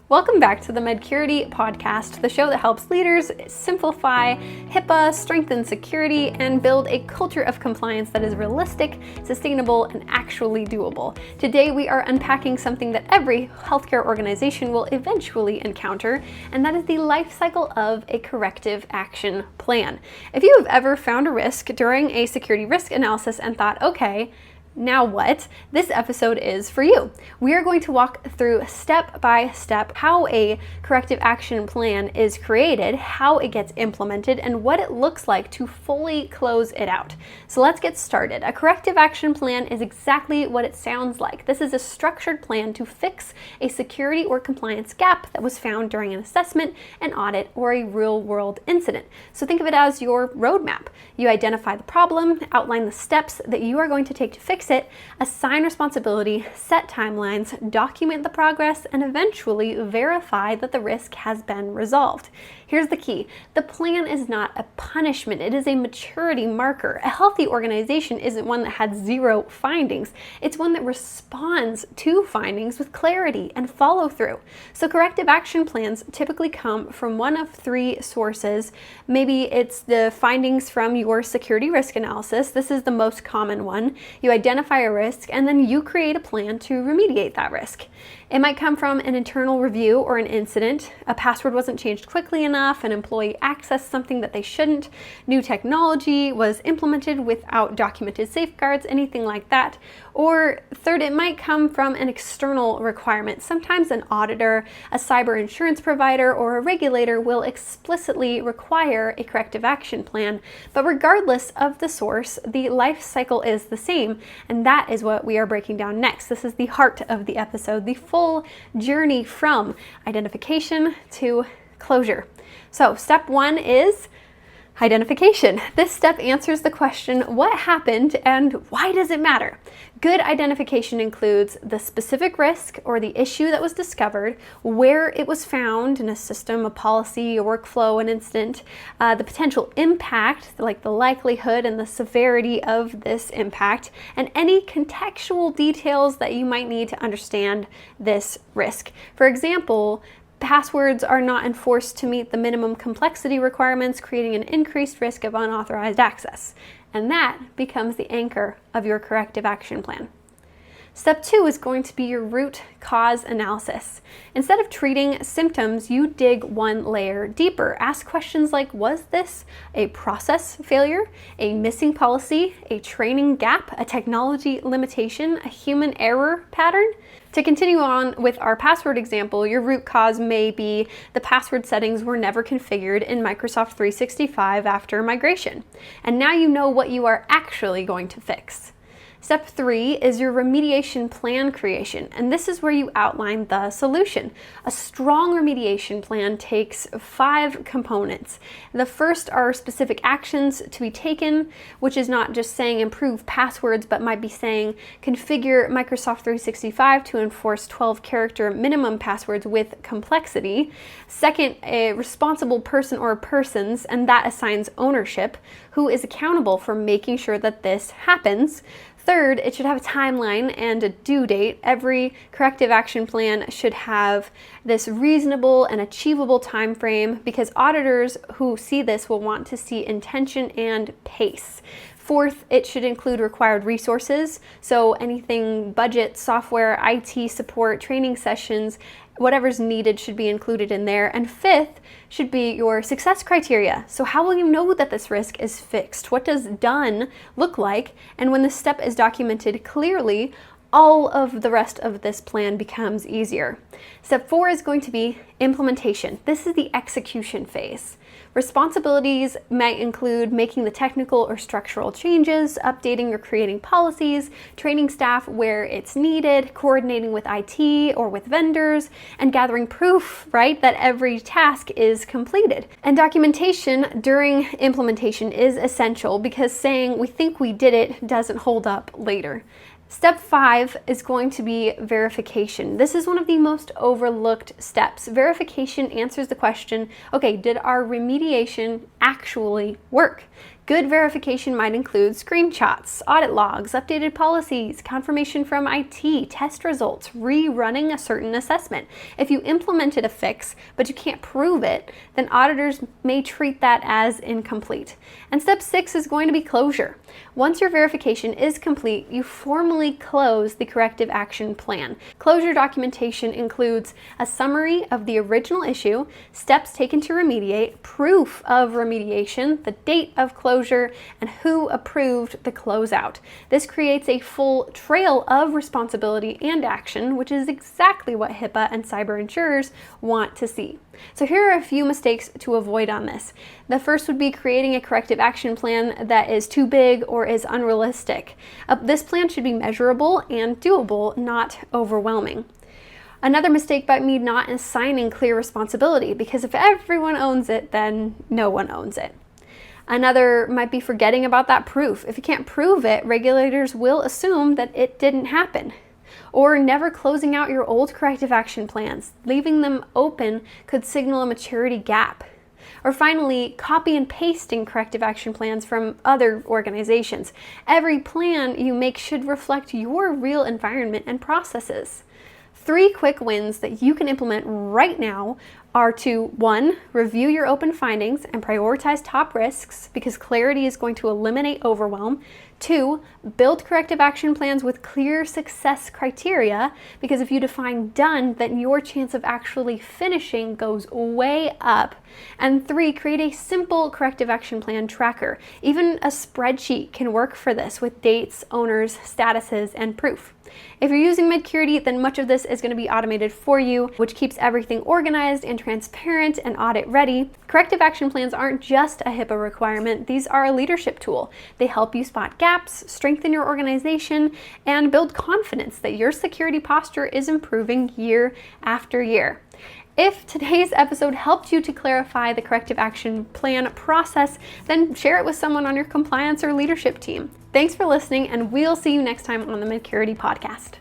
Welcome back to the Medcurity podcast, the show that helps leaders simplify HIPAA, strengthen security, and build a culture of compliance that is realistic, sustainable, and actually doable. Today, we are unpacking something that every healthcare organization will eventually encounter, and that is the life cycle of a corrective action plan. If you have ever found a risk during a security risk analysis and thought, okay, now what? This episode is for you. We are going to walk through step by step how a corrective action plan is created, how it gets implemented, and what it looks like to fully close it out. So let's get started. A corrective action plan is exactly what it sounds like. This is a structured plan to fix a security or compliance gap that was found during an assessment, an audit, or a real-world incident. So think of it as your roadmap. You identify the problem, outline the steps that you are going to take to fix it, assign responsibility, set timelines, document the progress, and eventually verify that the risk has been resolved. Here's the key. The plan is not a punishment. It is a maturity marker. A healthy organization isn't one that had zero findings. It's one that responds to findings with clarity and follow through. So corrective action plans typically come from one of three sources. Maybe it's the findings from your security risk analysis. This is the most common one. You identify a risk and then you create a plan to remediate that risk. It might come from an internal review or an incident. A password wasn't changed quickly enough, an employee accessed something that they shouldn't, new technology was implemented without documented safeguards, anything like that. Or third, it might come from an external requirement. Sometimes an auditor, a cyber insurance provider, or a regulator will explicitly require a corrective action plan. But regardless of the source, the life cycle is the same, and that is what we are breaking down next. This is the heart of the episode, the full journey from identification to closure. So step one is identification. This step answers the question, what happened and why does it matter? Good identification includes the specific risk or the issue that was discovered, where it was found in a system, a policy, a workflow, an incident, the potential impact, like the likelihood and the severity of this impact, and any contextual details that you might need to understand this risk. For example, passwords are not enforced to meet the minimum complexity requirements, creating an increased risk of unauthorized access. And that becomes the anchor of your corrective action plan. Step two is going to be your root cause analysis. Instead of treating symptoms, you dig one layer deeper. Ask questions like, was this a process failure, a missing policy, a training gap, a technology limitation, a human error pattern? To continue on with our password example, your root cause may be the password settings were never configured in Microsoft 365 after migration. And now you know what you are actually going to fix. Step three is your remediation plan creation, and this is where you outline the solution. A strong remediation plan takes 5 components. The first are specific actions to be taken, which is not just saying improve passwords, but might be saying configure Microsoft 365 to enforce 12-character minimum passwords with complexity. Second, a responsible person or persons, and that assigns ownership, who is accountable for making sure that this happens. Third, it should have a timeline and a due date. Every corrective action plan should have this reasonable and achievable time frame because auditors who see this will want to see intention and pace. Fourth, it should include required resources. So anything budget, software, IT support, training sessions, whatever's needed should be included in there. And fifth should be your success criteria. So how will you know that this risk is fixed? What does done look like? And when the step is documented clearly, all of the rest of this plan becomes easier. Step 4 is going to be implementation. This is the execution phase. Responsibilities might include making the technical or structural changes, updating or creating policies, training staff where it's needed, coordinating with IT or with vendors, and gathering proof, right, that every task is completed. And documentation during implementation is essential because saying we think we did it doesn't hold up later. Step 5 is going to be verification. This is one of the most overlooked steps. Verification answers the question, okay, did our remediation actually work? Good verification might include screenshots, audit logs, updated policies, confirmation from IT, test results, rerunning a certain assessment. If you implemented a fix, but you can't prove it, then auditors may treat that as incomplete. And step 6 is going to be closure. Once your verification is complete, you formally close the corrective action plan. Closure documentation includes a summary of the original issue, steps taken to remediate, proof of remediation, the date of closure, and who approved the closeout. This creates a full trail of responsibility and action, which is exactly what HIPAA and cyber insurers want to see. So here are a few mistakes to avoid on this. The first would be creating a corrective action plan that is too big or is unrealistic. This plan should be measurable and doable, not overwhelming. Another mistake might be not assigning clear responsibility, because if everyone owns it, then no one owns it. Another might be forgetting about that proof. If you can't prove it, regulators will assume that it didn't happen. Or never closing out your old corrective action plans. Leaving them open could signal a maturity gap. Or finally, copy and pasting corrective action plans from other organizations. Every plan you make should reflect your real environment and processes. 3 quick wins that you can implement right now are to 1, review your open findings and prioritize top risks, because clarity is going to eliminate overwhelm. 2, build corrective action plans with clear success criteria, because if you define done, then your chance of actually finishing goes way up. And 3, create a simple corrective action plan tracker. Even a spreadsheet can work for this, with dates, owners, statuses, and proof. If you're using Medcurity, then much of this is going to be automated for you, which keeps everything organized and transparent and audit ready. Corrective action plans aren't just a HIPAA requirement, these are a leadership tool. They help you spot gaps, strengthen your organization, and build confidence that your security posture is improving year after year. If today's episode helped you to clarify the corrective action plan process, then share it with someone on your compliance or leadership team. Thanks for listening, and we'll see you next time on the Medcurity podcast.